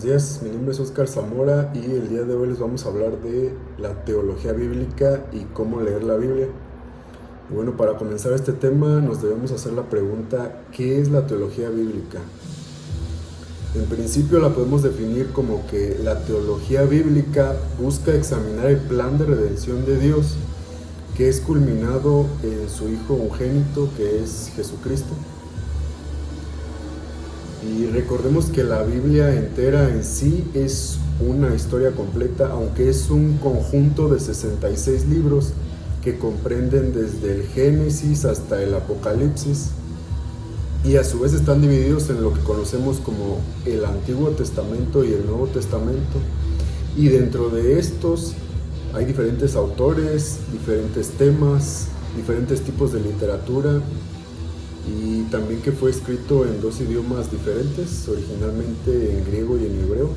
Buenos días, mi nombre es Oscar Zamora y el día de hoy les vamos a hablar de la teología bíblica y cómo leer la Biblia. Y bueno, para comenzar este tema nos debemos hacer la pregunta, ¿qué es la teología bíblica? En principio la podemos definir como que la teología bíblica busca examinar el plan de redención de Dios, que es culminado en su Hijo unigénito, que es Jesucristo. Y recordemos que la Biblia entera en sí es una historia completa, aunque es un conjunto de 66 libros que comprenden desde el Génesis hasta el Apocalipsis, y a su vez están divididos en lo que conocemos como el Antiguo Testamento y el Nuevo Testamento, y dentro de estos hay diferentes autores, diferentes temas, diferentes tipos de literatura, y también que fue escrito en dos idiomas diferentes, originalmente en griego y en hebreo.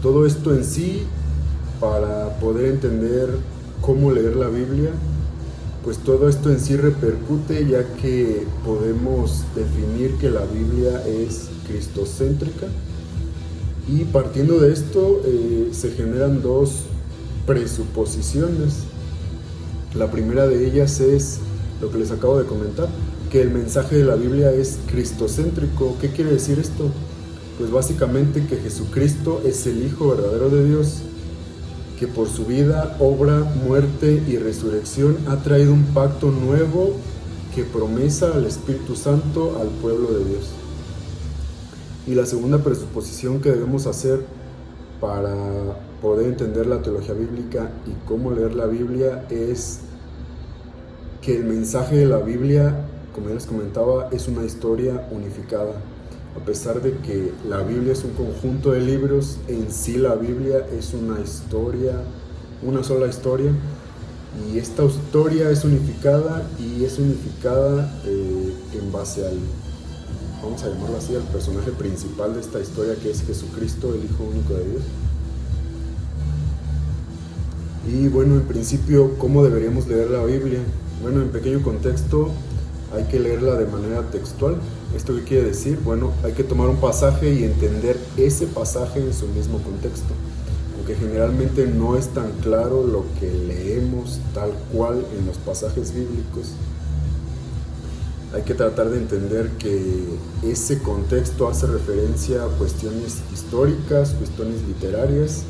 Todo esto en sí, para poder entender cómo leer la Biblia, pues todo esto en sí repercute, ya que podemos definir que la Biblia es cristocéntrica, y partiendo de esto se generan dos presuposiciones. La primera de ellas es lo que les acabo de comentar, que el mensaje de la Biblia es cristocéntrico. ¿Qué quiere decir esto? Pues básicamente que Jesucristo es el Hijo verdadero de Dios, que por su vida, obra, muerte y resurrección ha traído un pacto nuevo que promesa al Espíritu Santo al pueblo de Dios. Y la segunda presuposición que debemos hacer para poder entender la teología bíblica y cómo leer la Biblia es que el mensaje de la Biblia, como ya les comentaba, es una historia unificada. A pesar de que la Biblia es un conjunto de libros, en sí la Biblia es una historia, una sola historia, y esta historia es unificada en base al, vamos a llamarlo así, al personaje principal de esta historia, que es Jesucristo, el Hijo único de Dios. Y bueno, en principio, ¿cómo deberíamos leer la Biblia? Bueno, en pequeño contexto, hay que leerla de manera textual. ¿Esto qué quiere decir? Bueno, hay que tomar un pasaje y entender ese pasaje en su mismo contexto. Aunque generalmente no es tan claro lo que leemos tal cual en los pasajes bíblicos, hay que tratar de entender que ese contexto hace referencia a cuestiones históricas, cuestiones literarias,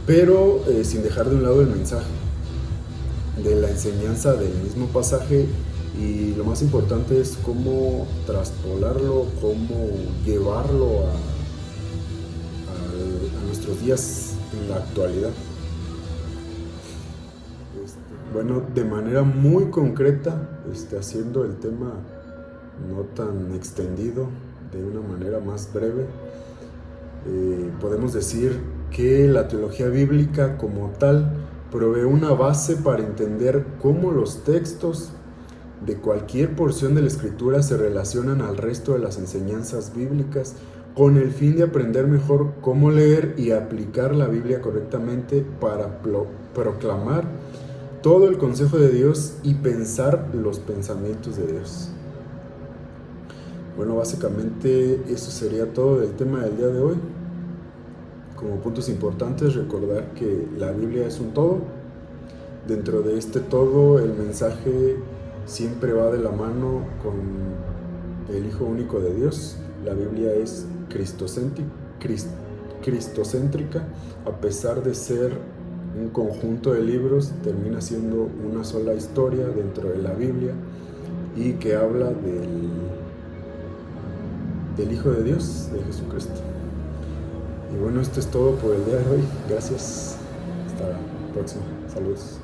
pero sin dejar de un lado el mensaje de la enseñanza del mismo pasaje. Y lo más importante es cómo traspolarlo, cómo llevarlo a nuestros días en la actualidad. Bueno, de manera muy concreta, haciendo el tema no tan extendido, de una manera más breve, podemos decir que la teología bíblica como tal provee una base para entender cómo los textos de cualquier porción de la Escritura se relacionan al resto de las enseñanzas bíblicas, con el fin de aprender mejor cómo leer y aplicar la Biblia correctamente para proclamar todo el consejo de Dios y pensar los pensamientos de Dios. Bueno, básicamente eso sería todo del tema del día de hoy. Como puntos importantes, recordar que la Biblia es un todo. Dentro de este todo, el mensaje siempre va de la mano con el Hijo único de Dios. La Biblia es cristocéntrica, a pesar de ser un conjunto de libros, termina siendo una sola historia dentro de la Biblia, y que habla del Hijo de Dios, de Jesucristo. Y bueno, esto es todo por el día de hoy. Gracias. Hasta la próxima. Saludos.